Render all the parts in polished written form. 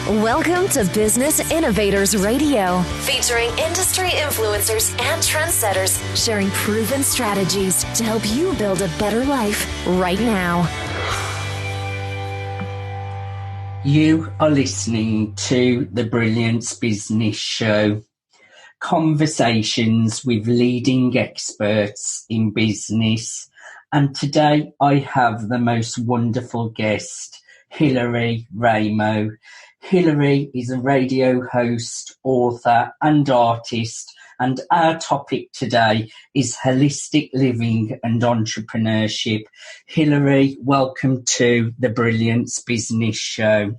Welcome to Business Innovators Radio, featuring industry influencers and trendsetters sharing proven strategies to help you build a better life right now. You are listening to the Brilliance Business Show, conversations with leading experts in business. And today I have the most wonderful guest, Hillaryraimo. Hillary is a radio host, author and artist, and our topic today is holistic living and entrepreneurship. Hillary, welcome to the Brilliance Business Show.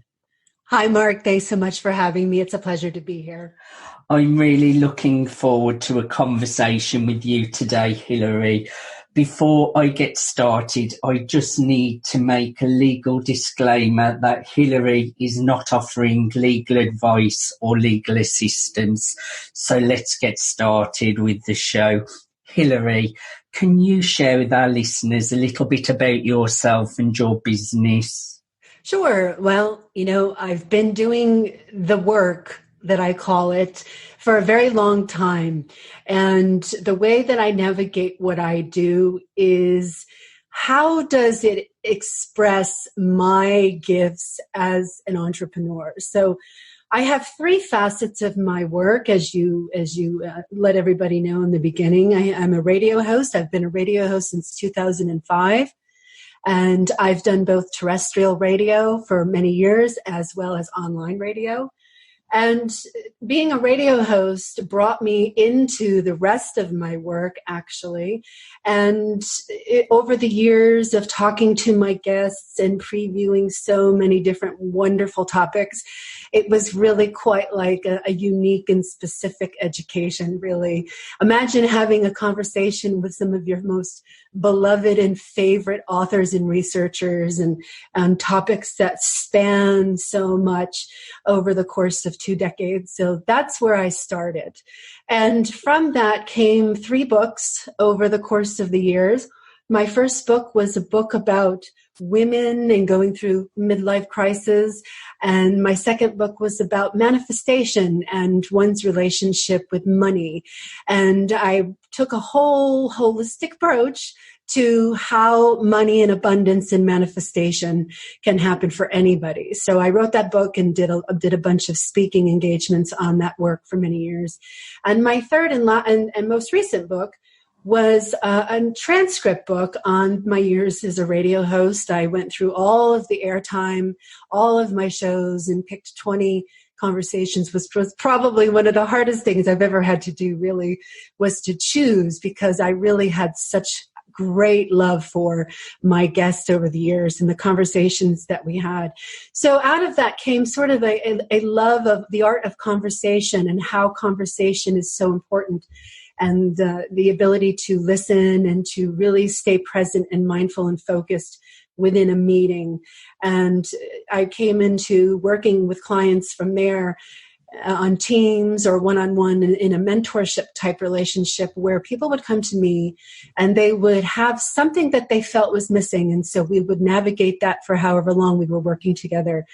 Hi, Mark. Thanks so much for having me. It's a pleasure to be here. I'm really looking forward to a conversation with you today, Hillary. Before I get started, I just need to make a legal disclaimer that Hillary is not offering legal advice or legal assistance. So let's get started with the show. Hillary, can you share with our listeners a little bit about yourself and your business? Sure. Well, I've been doing the work that I call it for a very long time. And the way that I navigate what I do is, how does it express my gifts as an entrepreneur? So I have three facets of my work, as you let everybody know in the beginning. I'm a radio host. I've been a radio host since 2005. And I've done both terrestrial radio for many years as well as online radio. And being a radio host brought me into the rest of my work, actually. And over the years of talking to my guests and previewing so many different wonderful topics, it was really quite like a unique and specific education, really. Imagine having a conversation with some of your most beloved and favorite authors and researchers and topics that span so much over the course of 2 decades. So that's where I started. And from that came 3 books over the course of the years. My first book was a book about women and going through midlife crisis. And my second book was about manifestation and one's relationship with money. And I took a whole holistic approach to how money and abundance and manifestation can happen for anybody. So I wrote that book and did a bunch of speaking engagements on that work for many years. And my third and most recent book was a transcript book on my years as a radio host. I went through all of the airtime, all of my shows, and picked 20 conversations, which was probably one of the hardest things I've ever had to do, really, was to choose, because I really had such great love for my guests over the years and the conversations that we had. So out of that came sort of a love of the art of conversation and how conversation is so important, and the ability to listen and to really stay present and mindful and focused within a meeting. And I came into working with clients from there on teams or one-on-one in a mentorship type relationship, where people would come to me and they would have something that they felt was missing. And so we would navigate that for however long we were working together.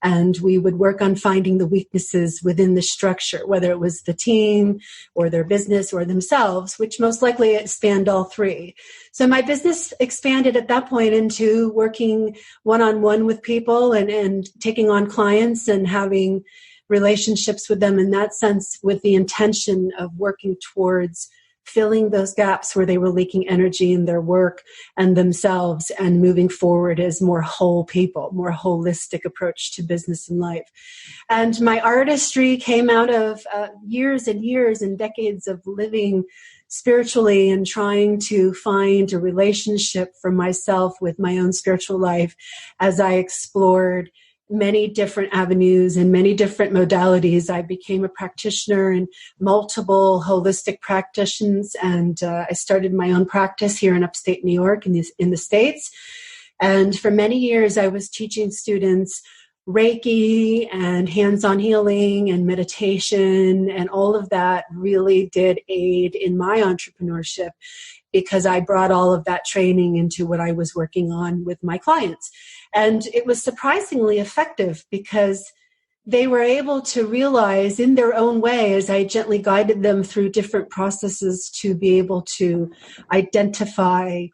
And we would work on finding the weaknesses within the structure, whether it was the team or their business or themselves, which most likely it spanned all three. So my business expanded at that point into working one-on-one with people and taking on clients and having relationships with them in that sense, with the intention of working towards filling those gaps where they were leaking energy in their work and themselves, and moving forward as more whole people, more holistic approach to business and life. And my artistry came out of years and years and decades of living spiritually and trying to find a relationship for myself with my own spiritual life as I explored many different avenues and many different modalities. I became a practitioner in multiple holistic practitioners, and I started my own practice here in upstate New York in the States. And for many years, I was teaching students Reiki and hands-on healing and meditation, and all of that really did aid in my entrepreneurship, because I brought all of that training into what I was working on with my clients. And it was surprisingly effective, because they were able to realize in their own way, as I gently guided them through different processes, to be able to identify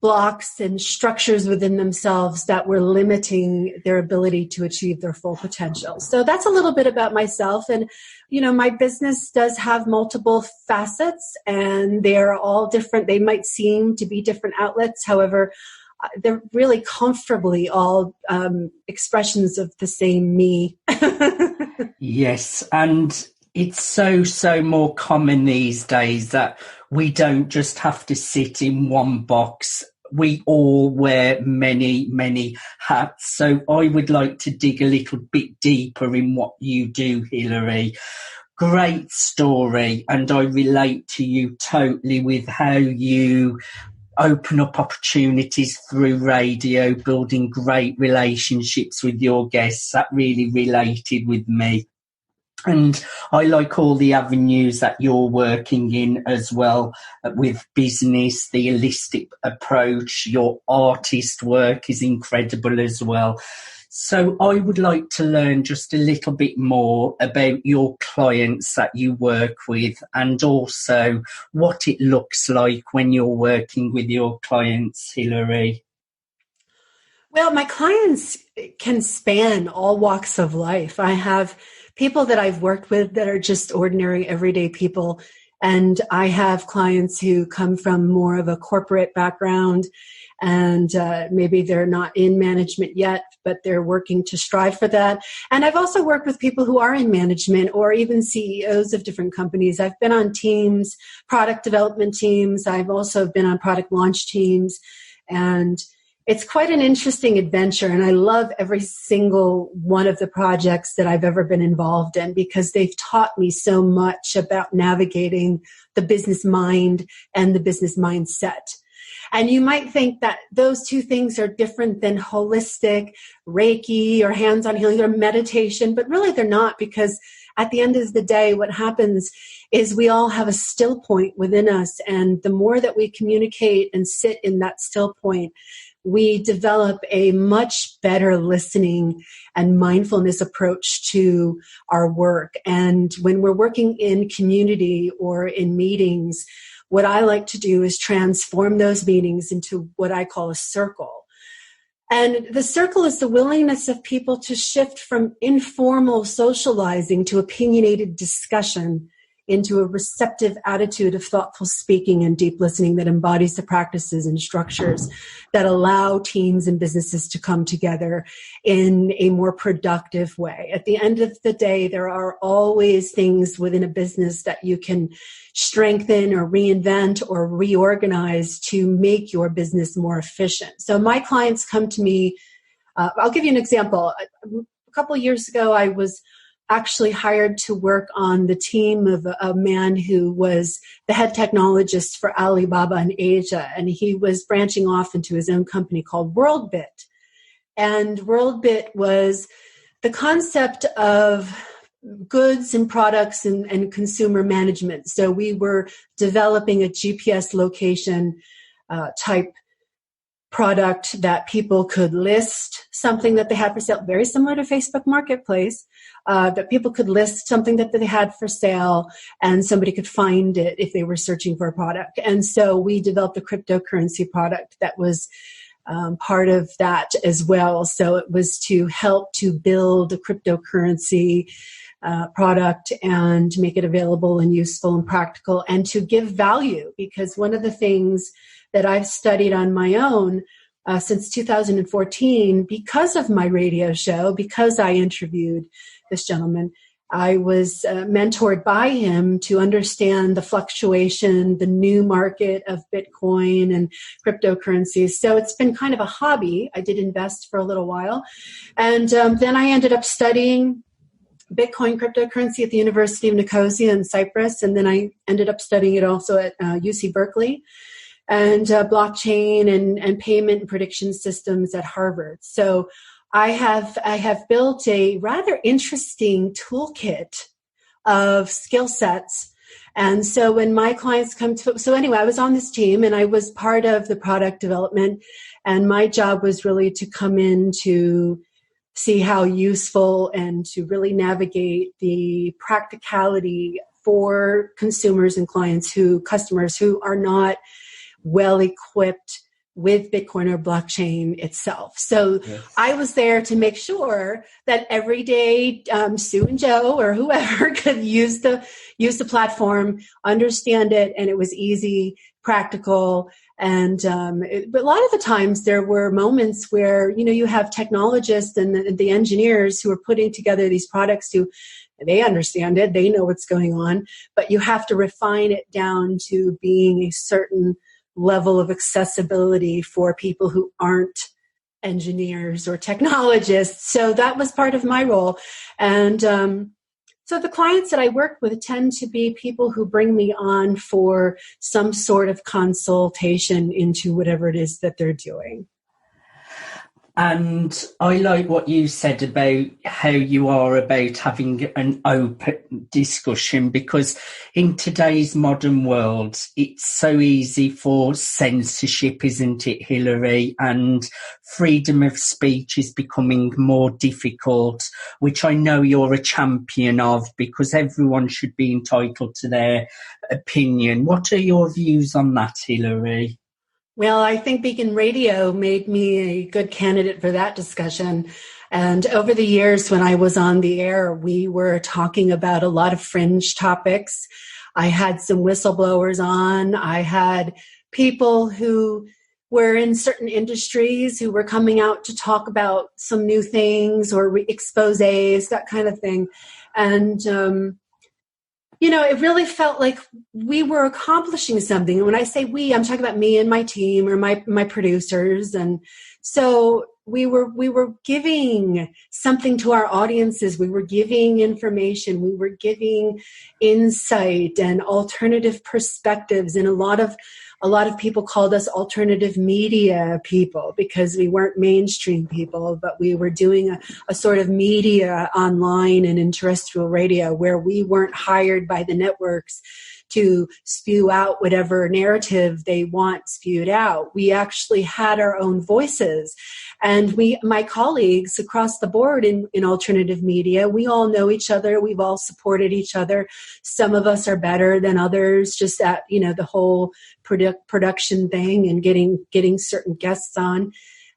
blocks and structures within themselves that were limiting their ability to achieve their full potential. So that's a little bit about myself. And, my business does have multiple facets, and they're all different. They might seem to be different outlets. However, they're really comfortably all expressions of the same me. Yes, and it's so more common these days that we don't just have to sit in one box. We all wear many hats. So I would like to dig a little bit deeper in what you do, Hilary. Great story, and I relate to you totally with how you open up opportunities through radio, building great relationships with your guests. That really related with me. And I like all the avenues that you're working in as well, with business, the holistic approach. Your artist work is incredible as well. So I would like to learn just a little bit more about your clients that you work with, and also what it looks like when you're working with your clients, Hilary. Well, my clients can span all walks of life. I have people that I've worked with that are just ordinary, everyday people. And I have clients who come from more of a corporate background, and maybe they're not in management yet, but they're working to strive for that. And I've also worked with people who are in management, or even CEOs of different companies. I've been on teams, product development teams. I've also been on product launch teams. And it's quite an interesting adventure, and I love every single one of the projects that I've ever been involved in, because they've taught me so much about navigating the business mind and the business mindset. And you might think that those two things are different than holistic Reiki or hands-on healing or meditation, but really they're not, because at the end of the day, what happens is we all have a still point within us, and the more that we communicate and sit in that still point, we develop a much better listening and mindfulness approach to our work. And when we're working in community or in meetings, what I like to do is transform those meetings into what I call a circle. And the circle is the willingness of people to shift from informal socializing to opinionated discussion into a receptive attitude of thoughtful speaking and deep listening that embodies the practices and structures that allow teams and businesses to come together in a more productive way. At the end of the day, there are always things within a business that you can strengthen or reinvent or reorganize to make your business more efficient. So my clients come to me. I'll give you an example. A couple of years ago, I was actually hired to work on the team of a man who was the head technologist for Alibaba in Asia, and he was branching off into his own company called WorldBit. And WorldBit was the concept of goods and products and consumer management. So we were developing a GPS location type product that people could list something that they had for sale, very similar to Facebook Marketplace, that people could list something that they had for sale and somebody could find it if they were searching for a product. And so we developed a cryptocurrency product that was part of that as well. So it was to help to build a cryptocurrency product and make it available and useful and practical, and to give value, because one of the things that I've studied on my own since 2014, because of my radio show, because I interviewed this gentleman, I was mentored by him to understand the fluctuation, the new market of Bitcoin and cryptocurrencies. So it's been kind of a hobby. I did invest for a little while. And then I ended up studying Bitcoin cryptocurrency at the University of Nicosia in Cyprus. And then I ended up studying it also at UC Berkeley, and blockchain and payment and prediction systems at Harvard. So I have built a rather interesting toolkit of skill sets. And so when my clients come to, so anyway, I was on this team and I was part of the product development, and my job was really to come in to see how useful and to really navigate the practicality for consumers and customers who are not well equipped with Bitcoin or blockchain itself. So yes. I was there to make sure that everyday Sue and Joe or whoever could use the platform, understand it, and it was easy, practical. And but a lot of the times there were moments where, you have technologists and the engineers who are putting together these products they understand it, they know what's going on, but you have to refine it down to being a certain level of accessibility for people who aren't engineers or technologists. So that was part of my role. And so the clients that I work with tend to be people who bring me on for some sort of consultation into whatever it is that they're doing. And I like what you said about how you are about having an open discussion, because in today's modern world, it's so easy for censorship, isn't it, Hillary? And freedom of speech is becoming more difficult, which I know you're a champion of, because everyone should be entitled to their opinion. What are your views on that, Hillary? Well, I think Beacon Radio made me a good candidate for that discussion. And over the years when I was on the air, we were talking about a lot of fringe topics. I had some whistleblowers on. I had people who were in certain industries who were coming out to talk about some new things or exposés, that kind of thing. And it really felt like we were accomplishing something. And when I say we, I'm talking about me and my team or my producers. And so we were giving something to our audiences. We were giving information. We were giving insight and alternative perspectives. And a lot of people called us alternative media people because we weren't mainstream people, but we were doing a sort of media online and in terrestrial radio where we weren't hired by the networks to spew out whatever narrative they want spewed out. We actually had our own voices. And my colleagues across the board in alternative media, we all know each other. We've all supported each other. Some of us are better than others, just at, the whole production thing and getting certain guests on.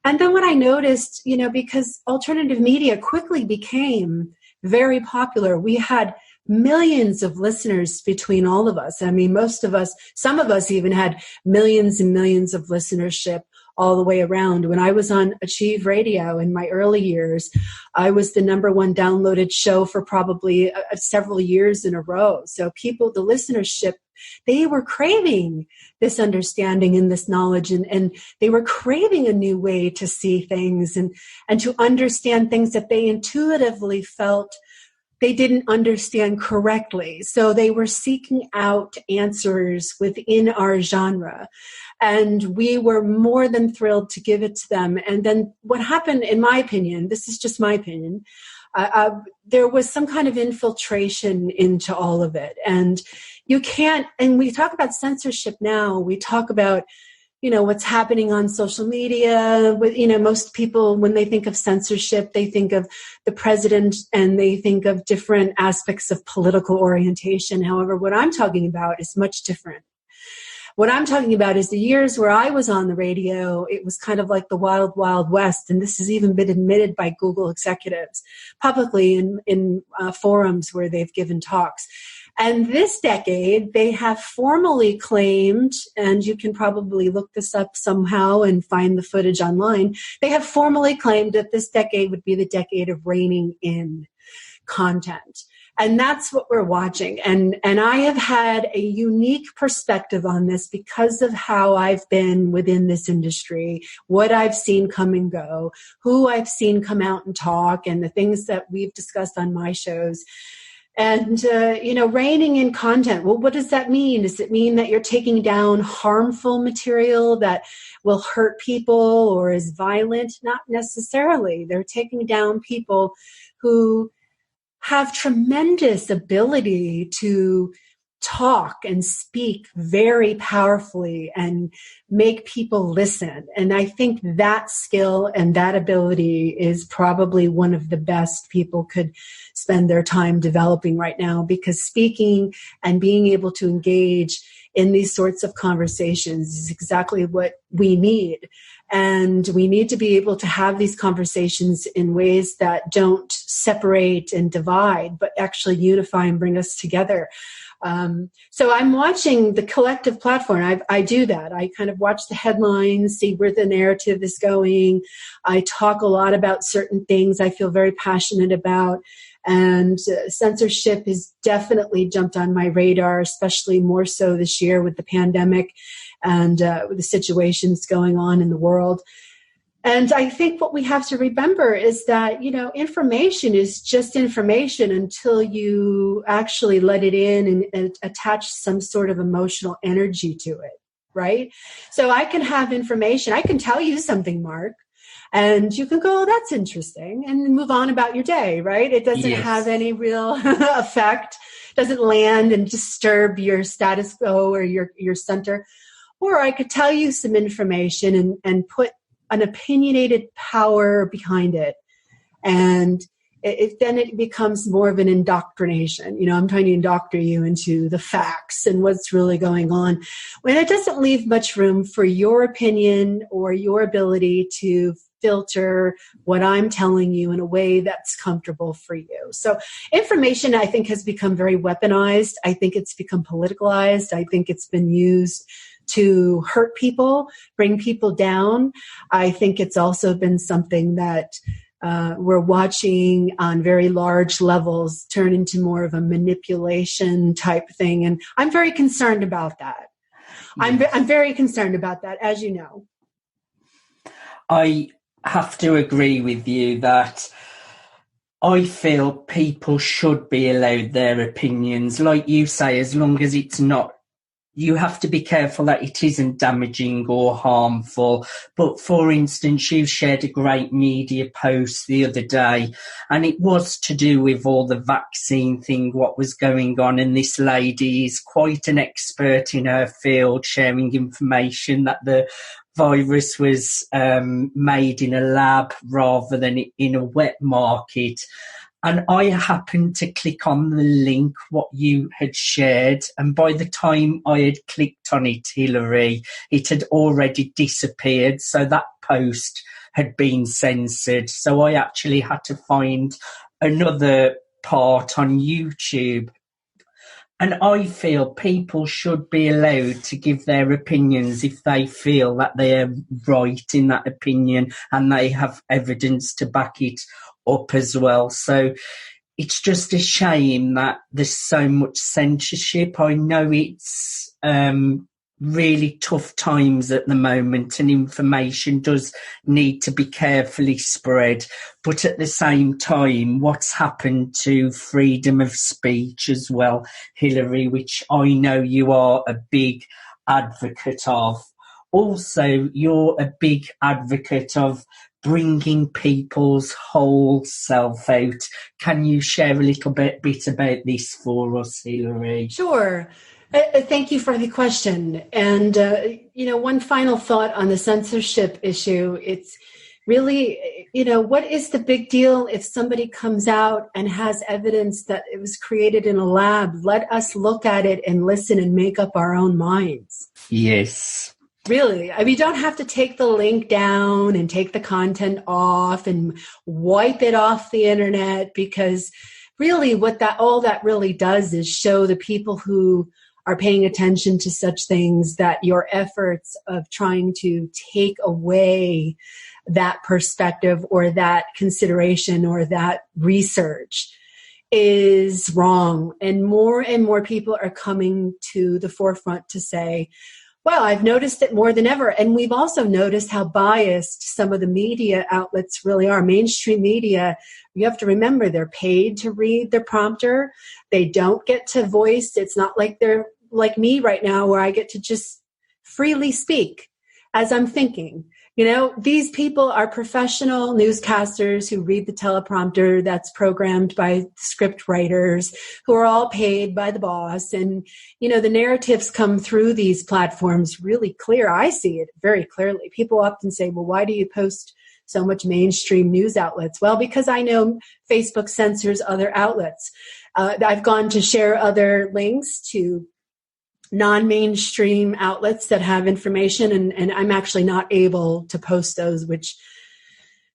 And then what I noticed, because alternative media quickly became very popular, we had millions of listeners between all of us. I mean, some of us even had millions and millions of listenership all the way around. When I was on Achieve Radio in my early years, I was the #1 downloaded show for probably several years in a row. So the listenership, they were craving this understanding and this knowledge, and they were craving a new way to see things and to understand things that they intuitively felt they didn't understand correctly. So they were seeking out answers within our genre. And we were more than thrilled to give it to them. And then what happened, in my opinion, this is just my opinion, there was some kind of infiltration into all of it. And you can't, and we talk about censorship now, we talk about what's happening on social media with, most people, when they think of censorship, they think of the president and they think of different aspects of political orientation. However, what I'm talking about is much different. What I'm talking about is the years where I was on the radio, it was kind of like the wild, wild west. And this has even been admitted by Google executives publicly in forums where they've given talks. And this decade, they have formally claimed, and you can probably look this up somehow and find the footage online, they have formally claimed that this decade would be the decade of reining in content. And that's what we're watching. And I have had a unique perspective on this because of how I've been within this industry, what I've seen come and go, who I've seen come out and talk, and the things that we've discussed on my shows. And, reining in content. Well, what does that mean? Does it mean that you're taking down harmful material that will hurt people or is violent? Not necessarily. They're taking down people who have tremendous ability to talk and speak very powerfully and make people listen. And I think that skill and that ability is probably one of the best people could spend their time developing right now, because speaking and being able to engage in these sorts of conversations is exactly what we need. And we need to be able to have these conversations in ways that don't separate and divide, but actually unify and bring us together. So I'm watching the collective platform. I do that. I kind of watch the headlines, see where the narrative is going. I talk a lot about certain things I feel very passionate about. And censorship has definitely jumped on my radar, especially more so this year with the pandemic and with the situations going on in the world. And I think what we have to remember is that, information is just information until you actually let it in and attach some sort of emotional energy to it, right? So I can have information. I can tell you something, Mark, and you can go, oh, that's interesting, and move on about your day, right? It doesn't have any real effect, doesn't land and disturb your status quo or your center. Or I could tell you some information and put an opinionated power behind it. And then it becomes more of an indoctrination. I'm trying to indoctrinate you into the facts and what's really going on, when it doesn't leave much room for your opinion or your ability to filter what I'm telling you in a way that's comfortable for you. So information, I think, has become very weaponized. I think it's become politicalized. I think it's been used to hurt people, bring people down. I think it's also been something that we're watching on very large levels turn into more of a manipulation type thing. And I'm very concerned about that. Yes. I'm very concerned about that, as you know. I have to agree with you that I feel people should be allowed their opinions. Like you say, as long as it's not, you have to be careful that it isn't damaging or harmful. But for instance, you shared a great media post the other day, and it was to do with all the vaccine thing, what was going on. And this lady is quite an expert in her field, sharing information that the virus was made in a lab rather than in a wet market. And I happened to click on the link, what you had shared. And by the time I had clicked on it, Hillary, it had already disappeared. So that post had been censored. So I actually had to find another part on YouTube. And I feel people should be allowed to give their opinions if they feel that they are right in that opinion and they have evidence to back it up as well. So it's just a shame that there's so much censorship. I know it's really tough times at the moment, and information does need to be carefully spread. But at the same time, what's happened to freedom of speech as well, Hillary, which I know you are a big advocate of. Also, you're a big advocate of bringing people's whole self out. Can you share a little bit about this for us, Hillary? Sure. Thank you for the question. And, one final thought on the censorship issue. It's really, what is the big deal if somebody comes out and has evidence that it was created in a lab? Let us look at it and listen and make up our own minds. Yes. Really, we don't have to take the link down and take the content off and wipe it off the internet, because really all that really does is show the people who are paying attention to such things that your efforts of trying to take away that perspective or that consideration or that research is wrong. And more people are coming to the forefront to say, well, I've noticed it more than ever. And we've also noticed how biased some of the media outlets really are. Mainstream media, you have to remember, they're paid to read their prompter. They don't get to voice. It's not like they're like me right now, where I get to just freely speak as I'm thinking. You know, these people are professional newscasters who read the teleprompter that's programmed by script writers who are all paid by the boss. And, you know, the narratives come through these platforms really clear. I see it very clearly. People often say, well, why do you post so much mainstream news outlets? Well, because I know Facebook censors other outlets. I've gone to share other links to non-mainstream outlets that have information, and I'm actually not able to post those, which,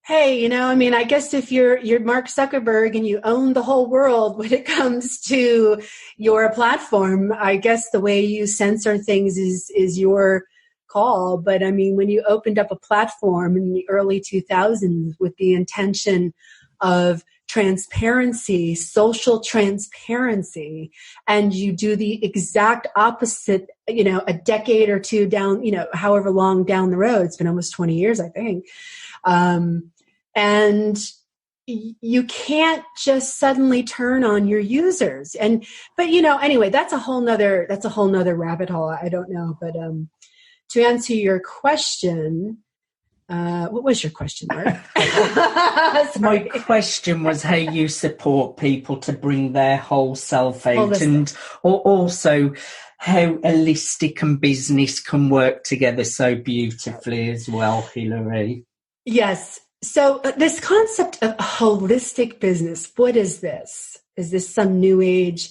hey, you know, I mean, I guess if you're Mark Zuckerberg and you own the whole world when it comes to your platform, I guess the way you censor things is your call. But I mean, when you opened up a platform in the early 2000s with the intention of transparency, social transparency, and you do the exact opposite, you know, a decade or two down, you know, however long down the road, it's been almost 20 years, I think. And you can't just suddenly turn on your users. But you know, anyway, that's a whole nother rabbit hole. I don't know. But, to answer your question, what was your question, Mark? My question was how you support people to bring their whole self out, and also how holistic and business can work together so beautifully as well, Hilary. Yes. So this concept of holistic business, what is this? Is this some new age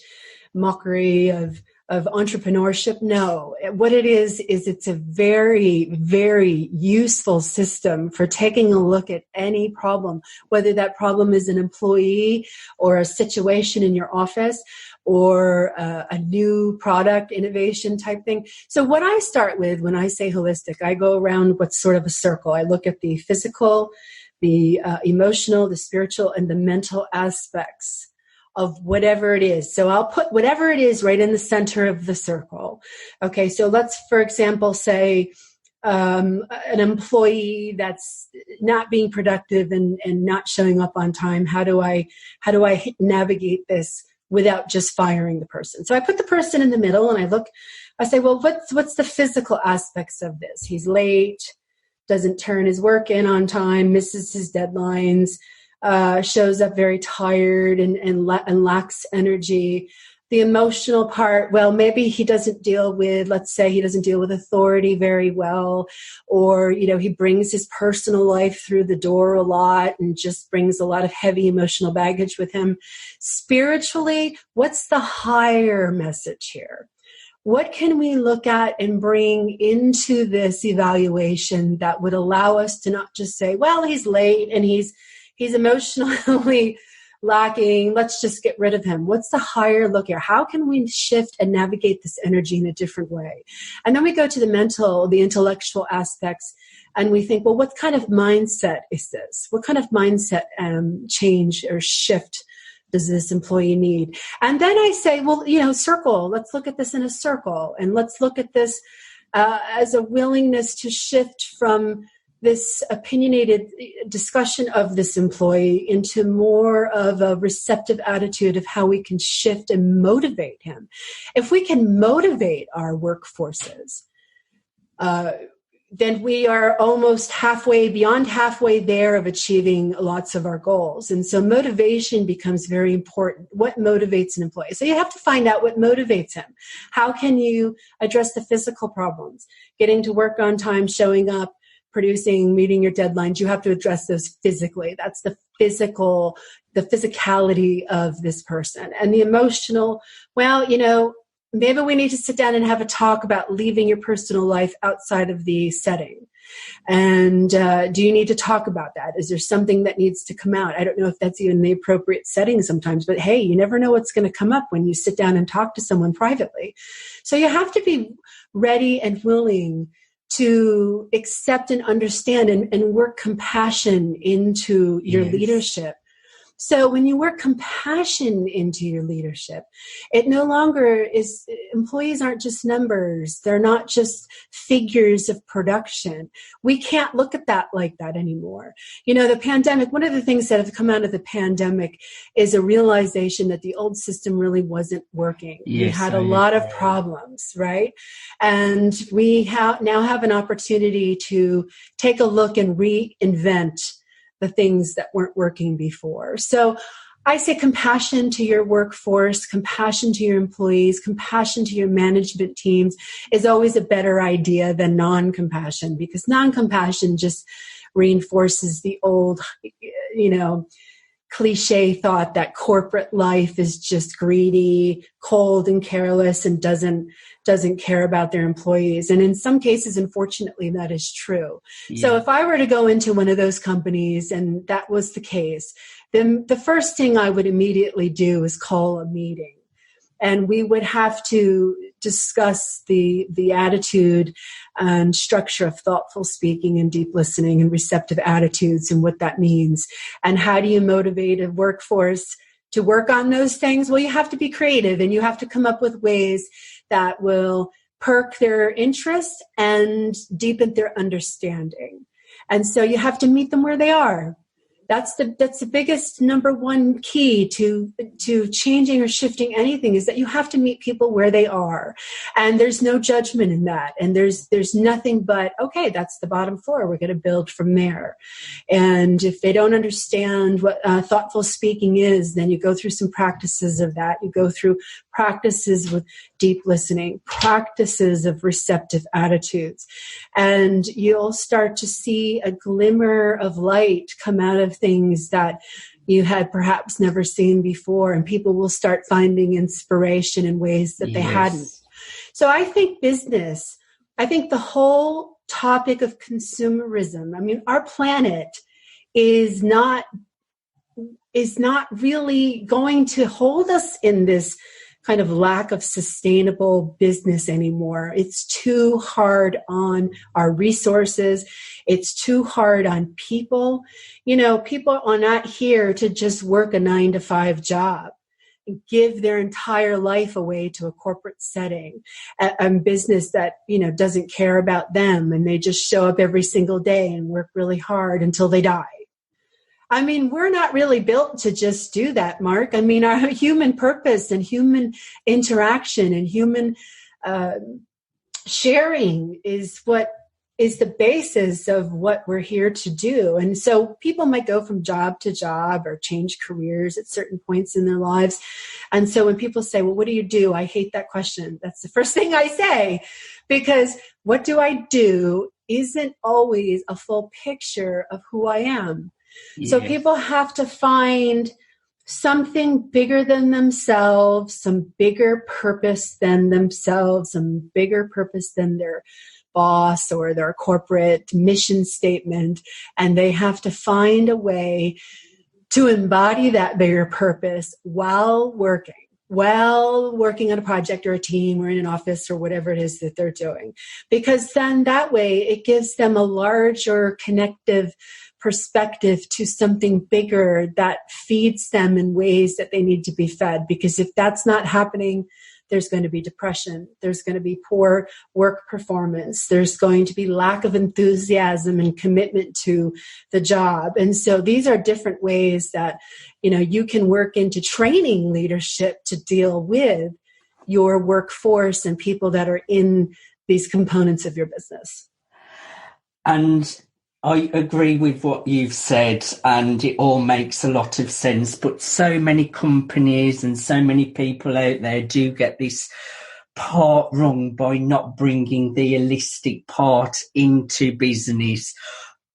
mockery of entrepreneurship? No. What it is it's a very, very useful system for taking a look at any problem, whether that problem is an employee or a situation in your office or a new product innovation type thing. So what I start with when I say holistic, I go around what's sort of a circle. I look at the physical, the emotional, the spiritual, and the mental aspects of whatever it is. So I'll put whatever it is right in the center of the circle. Okay, so let's, for example, say an employee that's not being productive and not showing up on time. How do I navigate this without just firing the person? So I put the person in the middle and I say, well, what's the physical aspects of this? He's late, doesn't turn his work in on time, misses his deadlines, shows up very tired and lacks energy. The emotional part, well, maybe he doesn't deal with, let's say he doesn't deal with authority very well, or, you know, he brings his personal life through the door a lot and just brings a lot of heavy emotional baggage with him. Spiritually, what's the higher message here? What can we look at and bring into this evaluation that would allow us to not just say, well, he's late and he's emotionally lacking, let's just get rid of him. What's the higher look here? How can we shift and navigate this energy in a different way? And then we go to the mental, the intellectual aspects, and we think, well, what kind of mindset is this? What kind of mindset change or shift does this employee need? And then I say, well, you know, circle, let's look at this in a circle, and let's look at this as a willingness to shift from this opinionated discussion of this employee into more of a receptive attitude of how we can shift and motivate him. If we can motivate our workforces, then we are almost beyond halfway there of achieving lots of our goals. And so motivation becomes very important. What motivates an employee? So you have to find out what motivates him. How can you address the physical problems? Getting to work on time, showing up, producing, meeting your deadlines, you have to address those physically. That's the physicality of this person. And the emotional, well, you know, maybe we need to sit down and have a talk about leaving your personal life outside of the setting. And do you need to talk about that? Is there something that needs to come out? I don't know if that's even the appropriate setting sometimes, but hey, you never know what's going to come up when you sit down and talk to someone privately. So you have to be ready and willing to accept and understand and work compassion into your leadership. So when you work compassion into your leadership, it no longer is, employees aren't just numbers. They're not just figures of production. We can't look at that like that anymore. You know, the pandemic, one of the things that have come out of the pandemic is a realization that the old system really wasn't working. Yes, we had a lot of problems, right? And we now have an opportunity to take a look and reinvent the things that weren't working before. So I say compassion to your workforce, compassion to your employees, compassion to your management teams is always a better idea than non-compassion, because non-compassion just reinforces the old, cliche thought that corporate life is just greedy, cold, and careless, and doesn't care about their employees. And in some cases, unfortunately, that is true. Yeah. So if I were to go into one of those companies and that was the case, then the first thing I would immediately do is call a meeting. And we would have to discuss the attitude and structure of thoughtful speaking and deep listening and receptive attitudes and what that means. And how do you motivate a workforce to work on those things? Well, you have to be creative, and you have to come up with ways that will perk their interest and deepen their understanding. And so you have to meet them where they are. That's the biggest number one key to changing or shifting anything, is that you have to meet people where they are. And there's no judgment in that. And there's nothing but, okay, that's the bottom floor. We're going to build from there. And if they don't understand what thoughtful speaking is, then you go through some practices of that. You go through practices with deep listening, practices of receptive attitudes. And you'll start to see a glimmer of light come out of things that you had perhaps never seen before, and people will start finding inspiration in ways that they hadn't. So I think the whole topic of consumerism, I mean, our planet is not really going to hold us in this kind of lack of sustainable business anymore. It's too hard on our resources. It's too hard on people. People are not here to just work a 9-to-5 job and give their entire life away to a corporate setting, a business that, doesn't care about them, and they just show up every single day and work really hard until they die. I mean, we're not really built to just do that, Mark. I mean, our human purpose and human interaction and human sharing is what is the basis of what we're here to do. And so people might go from job to job or change careers at certain points in their lives. And so when people say, well, what do you do? I hate that question. That's the first thing I say, because what do I do isn't always a full picture of who I am. Yes. So people have to find something bigger than themselves, some bigger purpose than themselves, some bigger purpose than their boss or their corporate mission statement. And they have to find a way to embody that bigger purpose while working on a project or a team or in an office or whatever it is that they're doing. Because then that way it gives them a larger connective perspective to something bigger that feeds them in ways that they need to be fed. Because if that's not happening, there's going to be depression. There's going to be poor work performance. There's going to be lack of enthusiasm and commitment to the job. And so these are different ways that, you can work into training leadership to deal with your workforce and people that are in these components of your business. And I agree with what you've said, and it all makes a lot of sense. But so many companies and so many people out there do get this part wrong by not bringing the holistic part into business.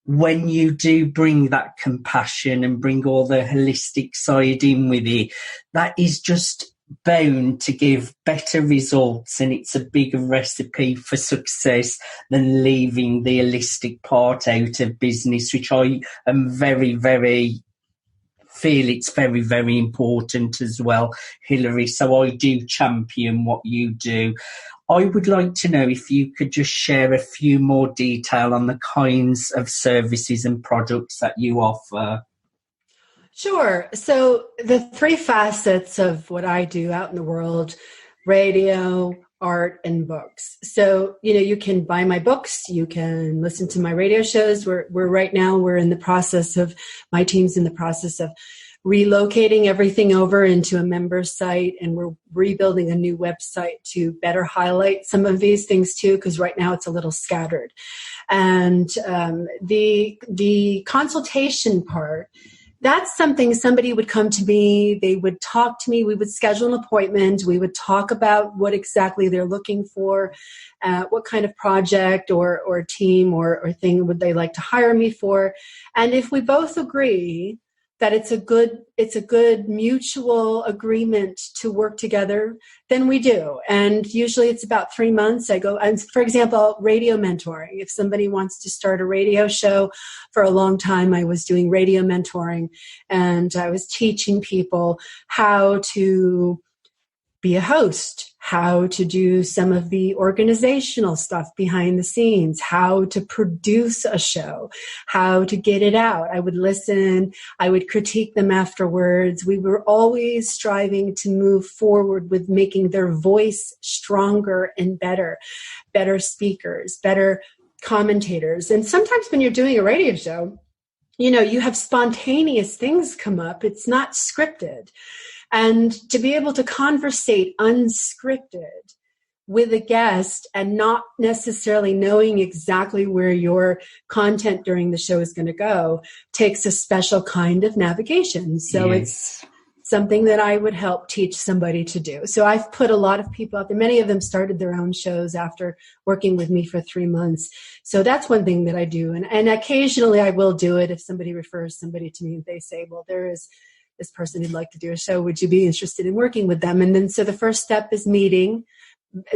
When you do bring that compassion and bring all the holistic side in with it, that is just bound to give better results, and it's a bigger recipe for success than leaving the holistic part out of business, which I am very, very feel it's very, very important as well, Hillary. So I do champion what you do. I would like to know if you could just share a few more detail on the kinds of services and products that you offer. Sure. So the three facets of what I do out in the world: radio, art, and books. So, you can buy my books, you can listen to my radio shows. We're right now, my team's in the process of relocating everything over into a member site, and we're rebuilding a new website to better highlight some of these things too, because right now it's a little scattered. And the consultation part, that's something somebody would come to me, they would talk to me, we would schedule an appointment, we would talk about what exactly they're looking for, what kind of project or team or thing would they like to hire me for. And if we both agree that it's a good mutual agreement to work together, then we do. And usually it's about 3 months. And for example, radio mentoring. If somebody wants to start a radio show, for a long time I was doing radio mentoring, and I was teaching people how to be a host, how to do some of the organizational stuff behind the scenes, how to produce a show, how to get it out. I would listen, I would critique them afterwards. We were always striving to move forward with making their voice stronger and better speakers, better commentators. And sometimes when you're doing a radio show, you have spontaneous things come up. It's not scripted. And to be able to conversate unscripted with a guest and not necessarily knowing exactly where your content during the show is going to go takes a special kind of navigation. So It's something that I would help teach somebody to do. So I've put a lot of people out there. Many of them started their own shows after working with me for 3 months. So that's one thing that I do. And occasionally I will do it if somebody refers somebody to me and they say, well, there is this person who'd like to do a show. Would you be interested in working with them? And then so the first step is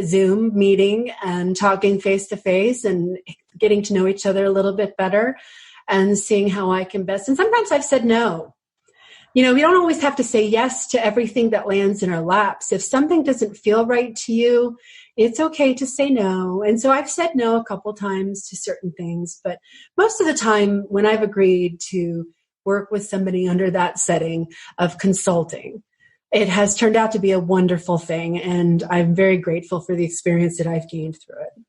Zoom meeting and talking face to face and getting to know each other a little bit better and seeing how I can best. And sometimes I've said no. We don't always have to say yes to everything that lands in our laps. If something doesn't feel right to you, it's okay to say no. And so I've said no a couple times to certain things, but most of the time when I've agreed to work with somebody under that setting of consulting, it has turned out to be a wonderful thing. And I'm very grateful for the experience that I've gained through it.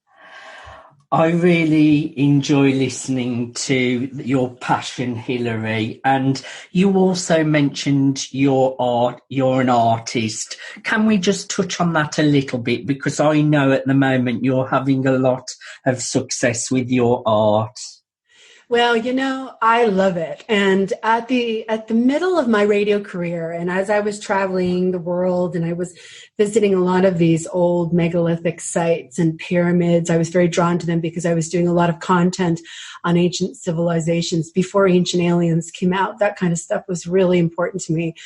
I really enjoy listening to your passion, Hilary. And you also mentioned your art. You're an artist. Can we just touch on that a little bit? Because I know at the moment you're having a lot of success with your art. Well, I love it. And at the middle of my radio career, and as I was traveling the world and I was visiting a lot of these old megalithic sites and pyramids, I was very drawn to them because I was doing a lot of content on ancient civilizations before Ancient Aliens came out. That kind of stuff was really important to me.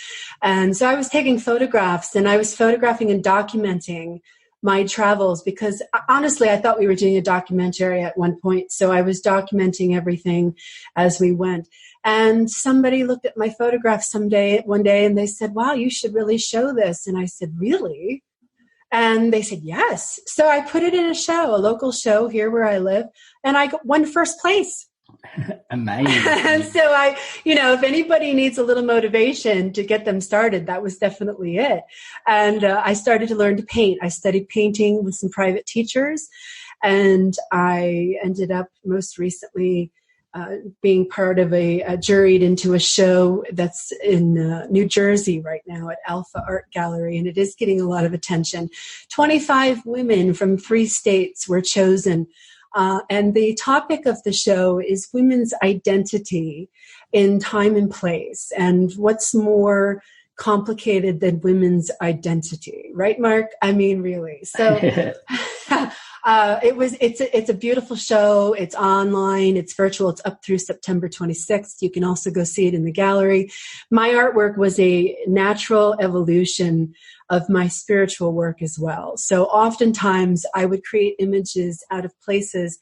And so I was taking photographs, and I was photographing and documenting my travels, because honestly, I thought we were doing a documentary at one point. So I was documenting everything as we went. And somebody looked at my photograph one day, and they said, wow, you should really show this. And I said, really? And they said, yes. So I put it in a show, a local show here where I live, and I won first place. Amazing. And so if anybody needs a little motivation to get them started, that was definitely it. And I started to learn to paint. I studied painting with some private teachers, and I ended up most recently being part of juried into a show that's in New Jersey right now at Alpha Art Gallery, and it is getting a lot of attention. 25 women from 3 states were chosen. And the topic of the show is women's identity in time and place. And what's more complicated than women's identity, right, Mark? I mean, really. So it's a beautiful show. It's online. It's virtual. It's up through September 26th. You can also go see it in the gallery. My artwork was a natural evolution of my spiritual work as well. So oftentimes I would create images out of places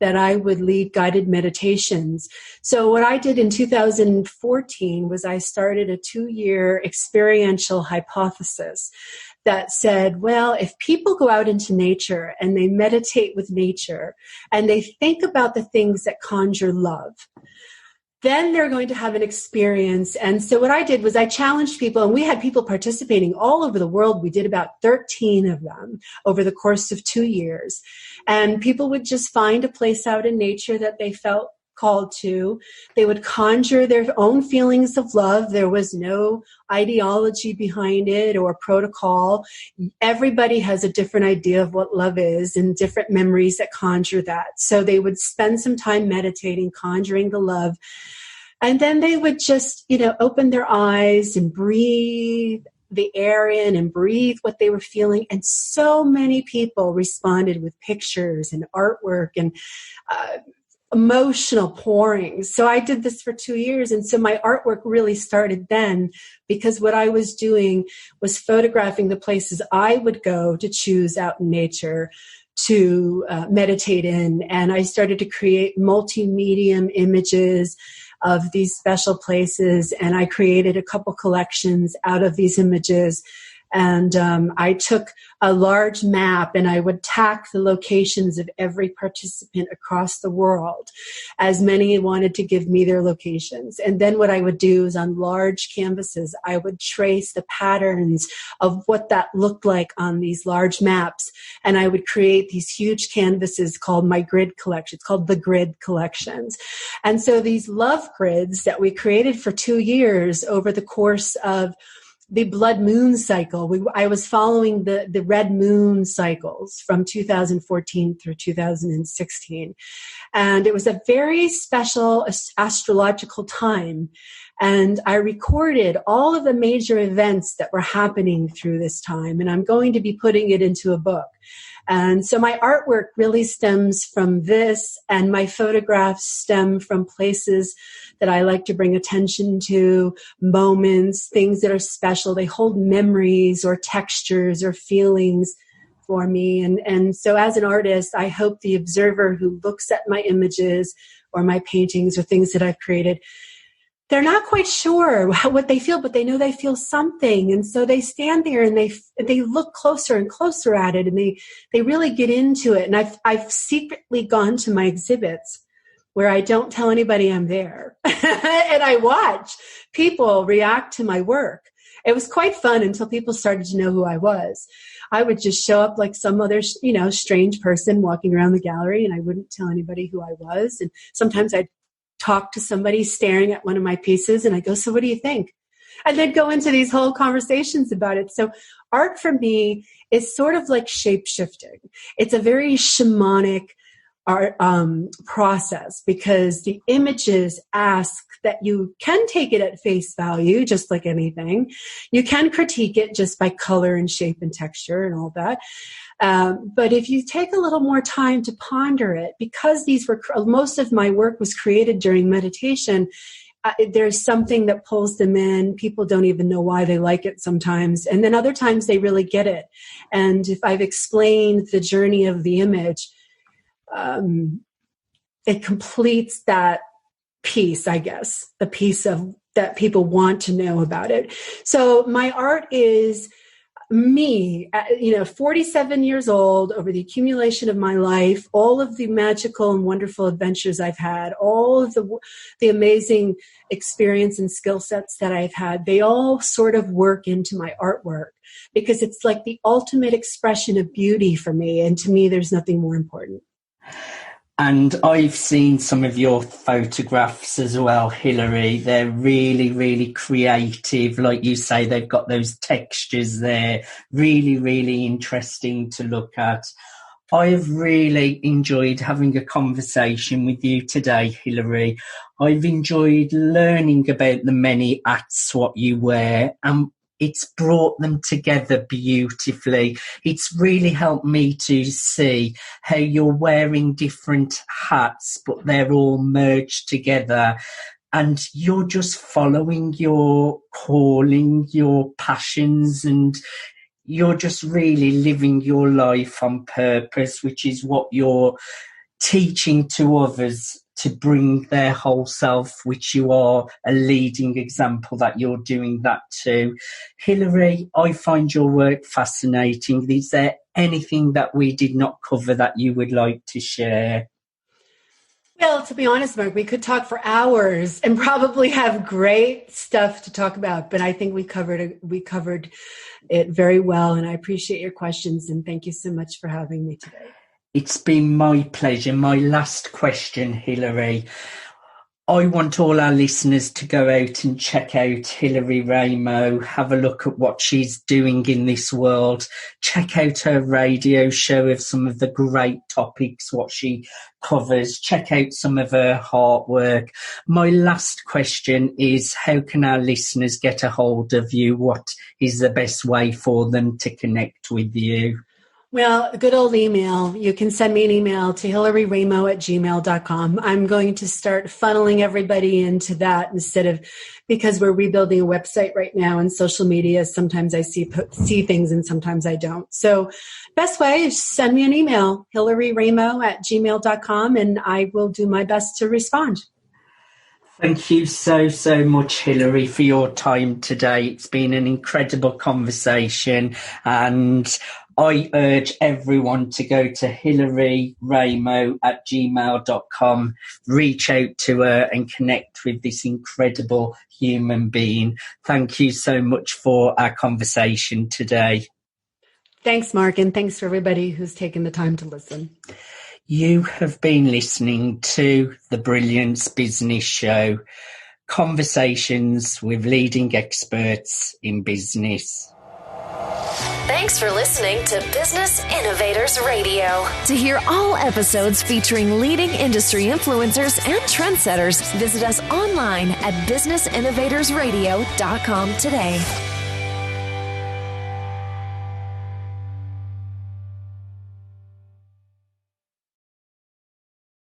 that I would lead guided meditations. So what I did in 2014 was I started a 2-year experiential hypothesis that said, well, if people go out into nature and they meditate with nature and they think about the things that conjure love, then they're going to have an experience. And so what I did was I challenged people, and we had people participating all over the world. We did about 13 of them over the course of 2 years. And people would just find a place out in nature that they felt called to. They would conjure their own feelings of love. There was no ideology behind it or protocol. Everybody has a different idea of what love is and different memories that conjure that. So they would spend some time meditating, conjuring the love. And then they would just, open their eyes and breathe the air in and breathe what they were feeling. And so many people responded with pictures and artwork and emotional pouring. So I did this for 2 years. And so my artwork really started then, because what I was doing was photographing the places I would go to choose out in nature to meditate in. And I started to create multi-medium images of these special places. And I created a couple collections out of these images. And I took a large map and I would tack the locations of every participant across the world, as many wanted to give me their locations. And then what I would do is on large canvases, I would trace the patterns of what that looked like on these large maps. And I would create these huge canvases called my grid collection. It's called the grid collections. And so these love grids that we created for 2 years over the course of the blood moon cycle. I was following the red moon cycles from 2014 through 2016. And it was a very special astrological time. And I recorded all of the major events that were happening through this time. And I'm going to be putting it into a book. And so my artwork really stems from this, and my photographs stem from places that I like to bring attention to, moments, things that are special. They hold memories or textures or feelings for me. And so as an artist, I hope the observer who looks at my images or my paintings or things that I've created, they're not quite sure what they feel, but they know they feel something. And so they stand there and they look closer and closer at it, and they really get into it. And I've secretly gone to my exhibits where I don't tell anybody I'm there. And I watch people react to my work. It was quite fun until people started to know who I was. I would just show up like some other, strange person walking around the gallery, and I wouldn't tell anybody who I was. And sometimes I'd talk to somebody staring at one of my pieces, and I go, so what do you think? And then go into these whole conversations about it. So art for me is sort of like shape-shifting. It's a very shamanic art process, because the images ask that you can take it at face value, just like anything. You can critique it just by color and shape and texture and all that. But if you take a little more time to ponder it, because most of my work was created during meditation, there's something that pulls them in. People don't even know why they like it sometimes. And then other times they really get it. And if I've explained the journey of the image, it completes that piece, I guess, the piece of that people want to know about it. So my art is me, 47 years old, over the accumulation of my life, all of the magical and wonderful adventures I've had, all of the amazing experience and skill sets that I've had, they all sort of work into my artwork, because it's like the ultimate expression of beauty for me. And to me, there's nothing more important. And I've seen some of your photographs as well, Hilary. They're really, really creative. Like you say, they've got those textures there. Really, really interesting to look at. I've really enjoyed having a conversation with you today, Hilary. I've enjoyed learning about the many hats, what you wear, and it's brought them together beautifully. It's really helped me to see how you're wearing different hats, but they're all merged together. And you're just following your calling, your passions, and you're just really living your life on purpose, which is what you're teaching to others to bring their whole self, which you are a leading example that you're doing that too. Hilary, I find your work fascinating. Is there anything that we did not cover that you would like to share? Well, to be honest, Mark, we could talk for hours and probably have great stuff to talk about, but I think we covered it very well, and I appreciate your questions, and thank you so much for having me today. It's been my pleasure. My last question, Hilary. I want all our listeners to go out and check out Hilary Raimo, have a look at what she's doing in this world, check out her radio show of some of the great topics, what she covers, check out some of her artwork. My last question is, how can our listeners get a hold of you? What is the best way for them to connect with you? Well, a good old email. You can send me an email to hillaryraimo@gmail.com. I'm going to start funneling everybody into that because we're rebuilding a website right now and social media. Sometimes I see things and sometimes I don't. So best way is send me an email, hillaryraimo@gmail.com, and I will do my best to respond. Thank you so much, Hilary, for your time today. It's been an incredible conversation, and I urge everyone to go to hillaryraimo@gmail.com, reach out to her and connect with this incredible human being. Thank you so much for our conversation today. Thanks, Mark, and thanks for everybody who's taken the time to listen. You have been listening to the Brilliance Business Show, conversations with leading experts in business. Thanks for listening to Business Innovators Radio. To hear all episodes featuring leading industry influencers and trendsetters, visit us online at businessinnovatorsradio.com today.